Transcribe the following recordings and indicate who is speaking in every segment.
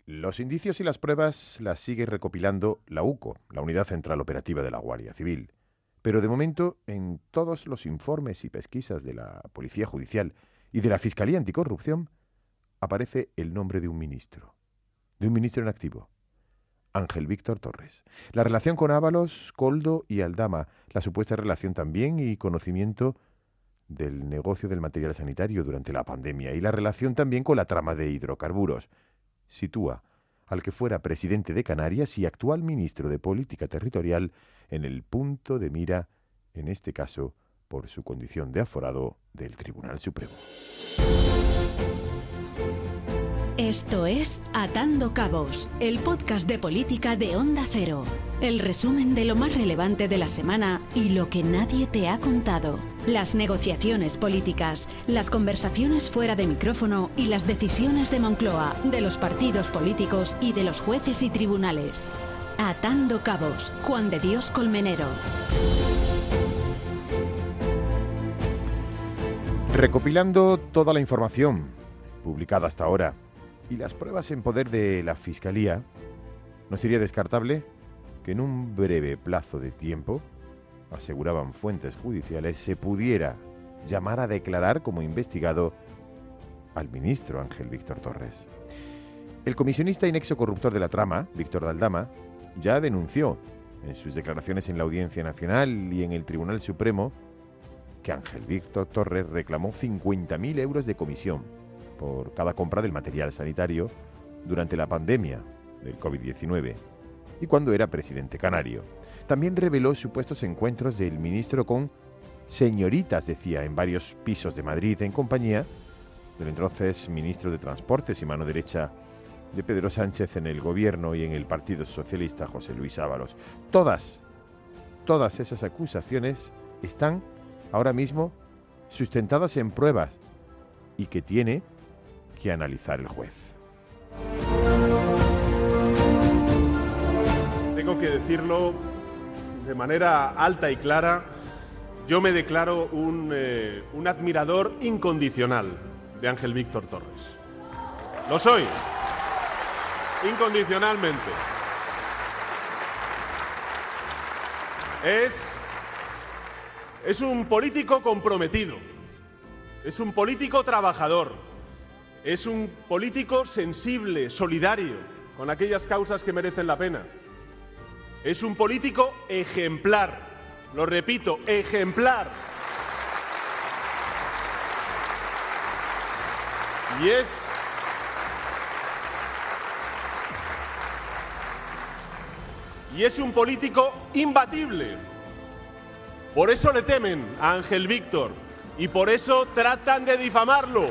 Speaker 1: Los indicios y las pruebas las sigue recopilando la UCO, la Unidad Central Operativa de la Guardia Civil. Pero de momento, en todos los informes y pesquisas de la Policía Judicial y de la Fiscalía Anticorrupción, aparece el nombre de un ministro en activo, Ángel Víctor Torres. La relación con Ábalos, Koldo y Aldama, la supuesta relación también y conocimiento del negocio del material sanitario durante la pandemia y la relación también con la trama de hidrocarburos, sitúa al que fuera presidente de Canarias y actual ministro de Política Territorial en el punto de mira, en este caso, por su condición de aforado del Tribunal Supremo.
Speaker 2: Esto es Atando Cabos, el podcast de política de Onda Cero. El resumen de lo más relevante de la semana y lo que nadie te ha contado. Las negociaciones políticas, las conversaciones fuera de micrófono y las decisiones de Moncloa, de los partidos políticos y de los jueces y tribunales. Atando Cabos, Juan de Dios Colmenero.
Speaker 1: Recopilando toda la información publicada hasta ahora y las pruebas en poder de la Fiscalía, no sería descartable que en un breve plazo de tiempo, aseguraban fuentes judiciales, se pudiera llamar a declarar como investigado al ministro Ángel Víctor Torres. El comisionista y nexo corruptor de la trama, Víctor Aldama, ya denunció en sus declaraciones en la Audiencia Nacional y en el Tribunal Supremo que Ángel Víctor Torres reclamó 50.000 euros de comisión por cada compra del material sanitario durante la pandemia del COVID-19 y cuando era presidente canario. También reveló supuestos encuentros del ministro con señoritas, decía, en varios pisos de Madrid en compañía del entonces ministro de Transportes y mano derecha de Pedro Sánchez en el gobierno y en el Partido Socialista, José Luis Ábalos. Todas esas acusaciones están ahora mismo sustentadas en pruebas y que tiene que analizar el juez.
Speaker 3: Tengo que decirlo de manera alta y clara, yo me declaro un admirador incondicional de Ángel Víctor Torres. Lo soy, incondicionalmente. Es un político comprometido, es un político trabajador, es un político sensible, solidario, con aquellas causas que merecen la pena. Es un político ejemplar, lo repito, ejemplar. Y es un político imbatible. Por eso le temen a Ángel Víctor y por eso tratan de difamarlo.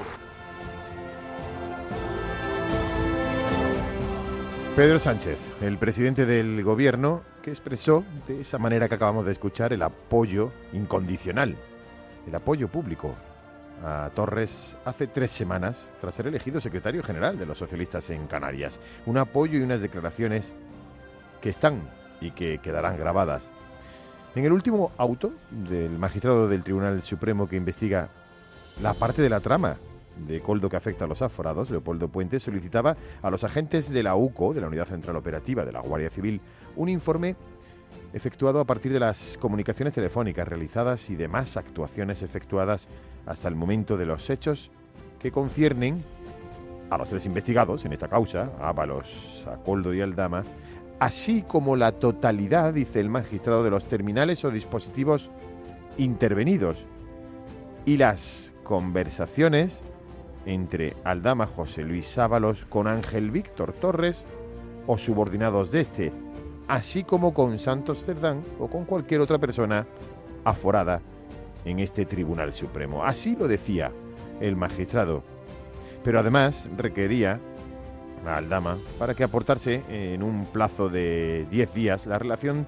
Speaker 1: Pedro Sánchez, el presidente del gobierno, que expresó de esa manera que acabamos de escuchar el apoyo incondicional, el apoyo público a Torres hace 3 semanas, tras ser elegido secretario general de los socialistas en Canarias. Un apoyo y unas declaraciones que están y que quedarán grabadas. En el último auto del magistrado del Tribunal Supremo que investiga la parte de la trama de Koldo que afecta a los aforados, Leopoldo Puente, solicitaba a los agentes de la UCO, de la Unidad Central Operativa de la Guardia Civil, un informe efectuado a partir de las comunicaciones telefónicas realizadas y demás actuaciones efectuadas hasta el momento de los hechos que conciernen a los 3 investigados en esta causa, a Ábalos, a Koldo y Aldama, así como la totalidad, dice el magistrado, de los terminales o dispositivos intervenidos y las conversaciones entre Aldama José Luis Ábalos con Ángel Víctor Torres o subordinados de este, así como con Santos Cerdán o con cualquier otra persona aforada en este Tribunal Supremo. Así lo decía el magistrado, pero además requería a Aldama para que aportase en un plazo de 10 días la relación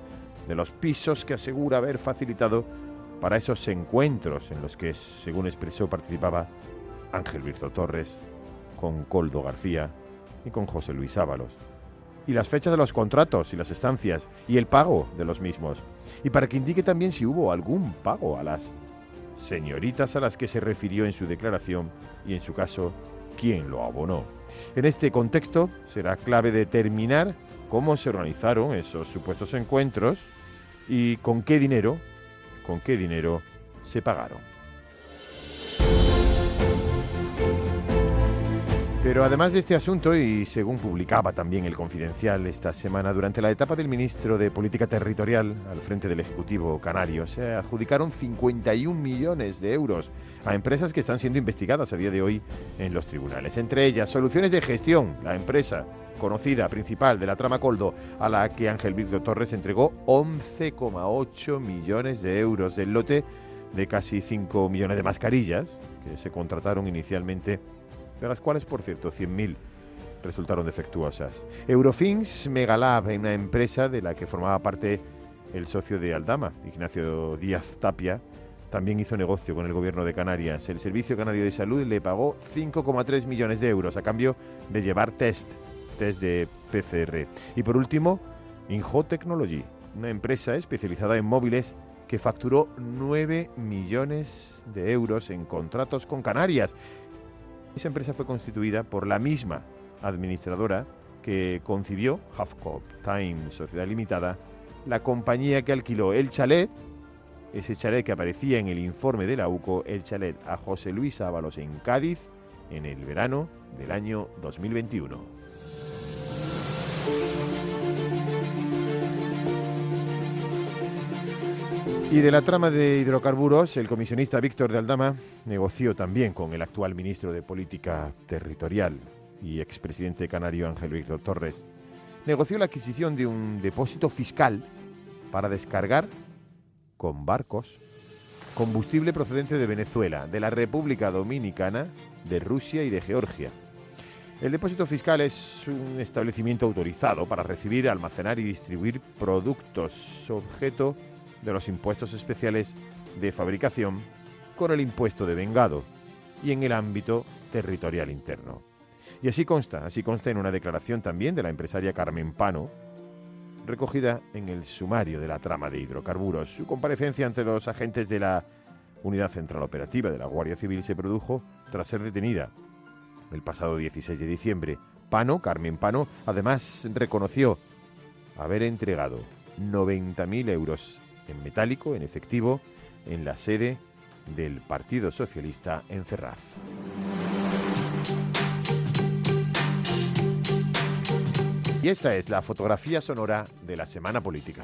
Speaker 1: de los pisos que asegura haber facilitado para esos encuentros en los que, según expresó, participaba Ángel Víctor Torres con Koldo García y con José Luis Ábalos, y las fechas de los contratos y las estancias y el pago de los mismos, y para que indique también si hubo algún pago a las señoritas a las que se refirió en su declaración y, en su caso, quién lo abonó. En este contexto será clave determinar cómo se organizaron esos supuestos encuentros y con qué dinero se pagaron. Pero además de este asunto, y según publicaba también El Confidencial esta semana, durante la etapa del ministro de Política Territorial al frente del Ejecutivo canario, se adjudicaron 51 millones de euros a empresas que están siendo investigadas a día de hoy en los tribunales. Entre ellas, Soluciones de Gestión, la empresa conocida principal de la trama Coldo, a la que Ángel Víctor Torres entregó 11,8 millones de euros del lote de casi 5 millones de mascarillas que se contrataron inicialmente, de las cuales, por cierto, 100.000 resultaron defectuosas. Eurofins Megalab, una empresa de la que formaba parte el socio de Aldama, Ignacio Díaz Tapia, también hizo negocio con el gobierno de Canarias. El Servicio Canario de Salud le pagó 5,3 millones de euros a cambio de llevar test de PCR. Y por último, Injo Technology, una empresa especializada en móviles que facturó 9 millones de euros en contratos con Canarias. Esa empresa fue constituida por la misma administradora que concibió Halfcop Time Sociedad Limitada, la compañía que alquiló el chalet, ese chalet que aparecía en el informe de la UCO, el chalet a José Luis Ábalos en Cádiz en el verano del año 2021. Y de la trama de hidrocarburos, el comisionista Víctor de Aldama negoció también con el actual ministro de Política Territorial y expresidente canario Ángel Víctor Torres. Negoció la adquisición de un depósito fiscal para descargar con barcos combustible procedente de Venezuela, de la República Dominicana, de Rusia y de Georgia. El depósito fiscal es un establecimiento autorizado para recibir, almacenar y distribuir productos objeto de los impuestos especiales de fabricación con el impuesto de vengado y en el ámbito territorial interno. Y así consta en una declaración también de la empresaria Carmen Pano, recogida en el sumario de la trama de hidrocarburos. Su comparecencia ante los agentes de la Unidad Central Operativa de la Guardia Civil se produjo tras ser detenida el pasado 16 de diciembre. Carmen Pano, además reconoció haber entregado 90.000 euros en metálico, en efectivo, en la sede del Partido Socialista en Ferraz. Y esta es la fotografía sonora de la Semana Política.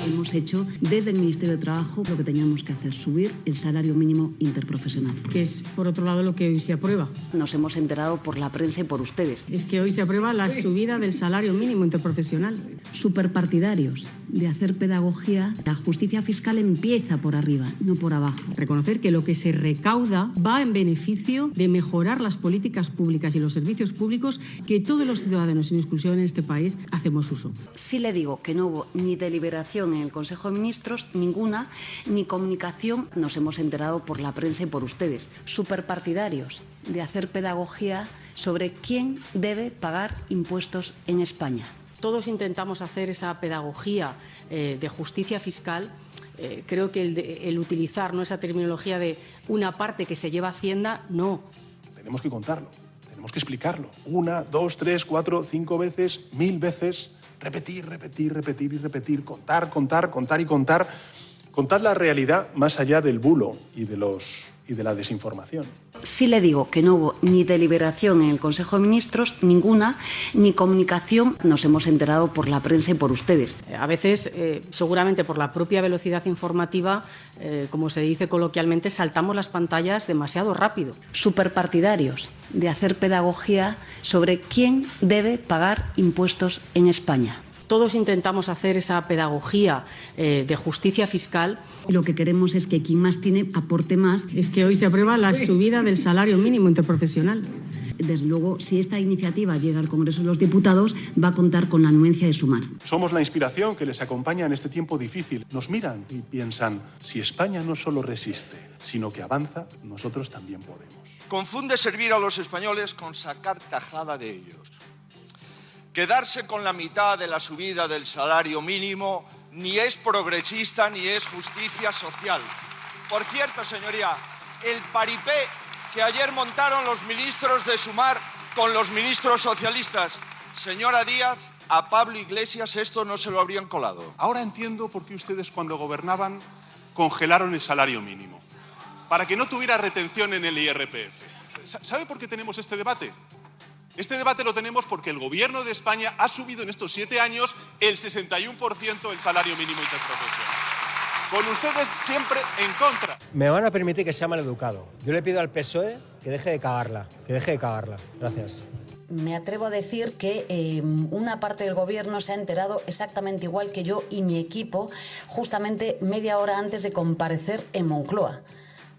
Speaker 4: Hemos hecho desde el Ministerio de Trabajo lo que teníamos que hacer, subir el salario mínimo interprofesional.
Speaker 5: Que es, por otro lado, lo que hoy se aprueba.
Speaker 4: Nos hemos enterado por la prensa y por ustedes.
Speaker 5: Es que hoy se aprueba la subida del salario mínimo interprofesional.
Speaker 4: Superpartidarios de hacer pedagogía. La justicia fiscal empieza por arriba, no por abajo.
Speaker 5: Reconocer que lo que se recauda va en beneficio de mejorar las políticas públicas y los servicios públicos que todos los ciudadanos, sin exclusión en este país, hacemos uso.
Speaker 4: Sí le digo que no hubo ni deliberación en el Consejo de Ministros, ninguna, ni comunicación. Nos hemos enterado por la prensa y por ustedes. Superpartidarios de hacer pedagogía sobre quién debe pagar impuestos en España.
Speaker 5: Todos intentamos hacer esa pedagogía de justicia fiscal. Creo que el utilizar esa terminología de una parte que se lleva a Hacienda, no.
Speaker 6: Tenemos que contarlo, tenemos que explicarlo. 1, 2, 3, 4, 5 veces, 1000 veces. Repetir y repetir, contar y contar. Contad la realidad más allá del bulo y de la desinformación.
Speaker 4: Sí le digo que no hubo ni deliberación en el Consejo de Ministros, ninguna, ni comunicación. Nos hemos enterado por la prensa y por ustedes.
Speaker 5: A veces, seguramente por la propia velocidad informativa, como se dice coloquialmente, saltamos las pantallas demasiado rápido.
Speaker 4: Superpartidarios de hacer pedagogía sobre quién debe pagar impuestos en España.
Speaker 5: Todos intentamos hacer esa pedagogía de justicia fiscal.
Speaker 4: Lo que queremos es que quien más tiene aporte más.
Speaker 5: Es que hoy se aprueba la subida del salario mínimo interprofesional.
Speaker 4: Desde luego, si esta iniciativa llega al Congreso de los Diputados, va a contar con la anuencia de Sumar.
Speaker 6: Somos la inspiración que les acompaña en este tiempo difícil. Nos miran y piensan, si España no solo resiste, sino que avanza, nosotros también podemos.
Speaker 7: Confunde servir a los españoles con sacar tajada de ellos. Quedarse con la mitad de la subida del salario mínimo ni es progresista ni es justicia social. Por cierto, señoría, el paripé que ayer montaron los ministros de Sumar con los ministros socialistas. Señora Díaz, a Pablo Iglesias esto no se lo habrían colado.
Speaker 6: Ahora entiendo por qué ustedes cuando gobernaban congelaron el salario mínimo, para que no tuviera retención en el IRPF. ¿Sabe por qué tenemos este debate? Este debate lo tenemos porque el Gobierno de España ha subido en estos 7 años el 61% del salario mínimo interprofesional. Con ustedes siempre en contra.
Speaker 8: Me van a permitir que sea maleducado. Yo le pido al PSOE que deje de cagarla, Gracias.
Speaker 4: Me atrevo a decir que una parte del gobierno se ha enterado exactamente igual que yo y mi equipo justamente media hora antes de comparecer en Moncloa.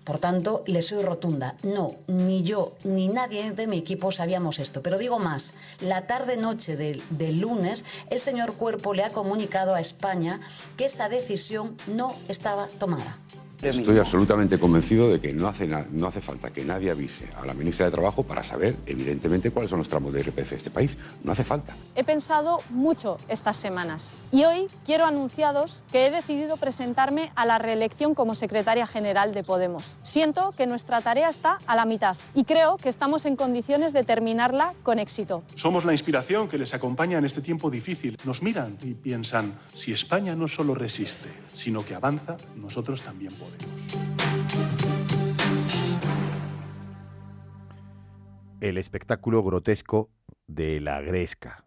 Speaker 4: Por tanto, le soy rotunda. No, ni yo ni nadie de mi equipo sabíamos esto. Pero digo más, la tarde-noche del lunes, el señor Cuerpo le ha comunicado a España que esa decisión no estaba tomada.
Speaker 9: Estoy absolutamente convencido de que no hace falta que nadie avise a la ministra de Trabajo para saber, evidentemente, cuáles son los tramos de IRPF de este país. No hace falta.
Speaker 10: He pensado mucho estas semanas y hoy quiero anunciaros que he decidido presentarme a la reelección como secretaria general de Podemos. Siento que nuestra tarea está a la mitad y creo que estamos en condiciones de terminarla con éxito.
Speaker 6: Somos la inspiración que les acompaña en este tiempo difícil. Nos miran y piensan, si España no solo resiste, sino que avanza, nosotros también podemos.
Speaker 1: El espectáculo grotesco de la gresca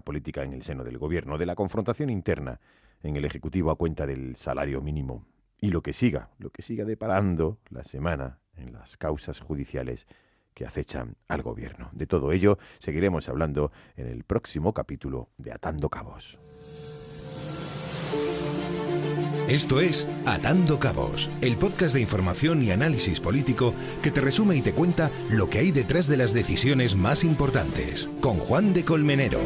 Speaker 1: política en el seno del gobierno, de la confrontación interna en el Ejecutivo a cuenta del salario mínimo y lo que siga deparando la semana en las causas judiciales que acechan al gobierno. De todo ello seguiremos hablando en el próximo capítulo de Atando Cabos.
Speaker 11: Esto es Atando Cabos, el podcast de información y análisis político que te resume y te cuenta lo que hay detrás de las decisiones más importantes, con Juan de Colmenero.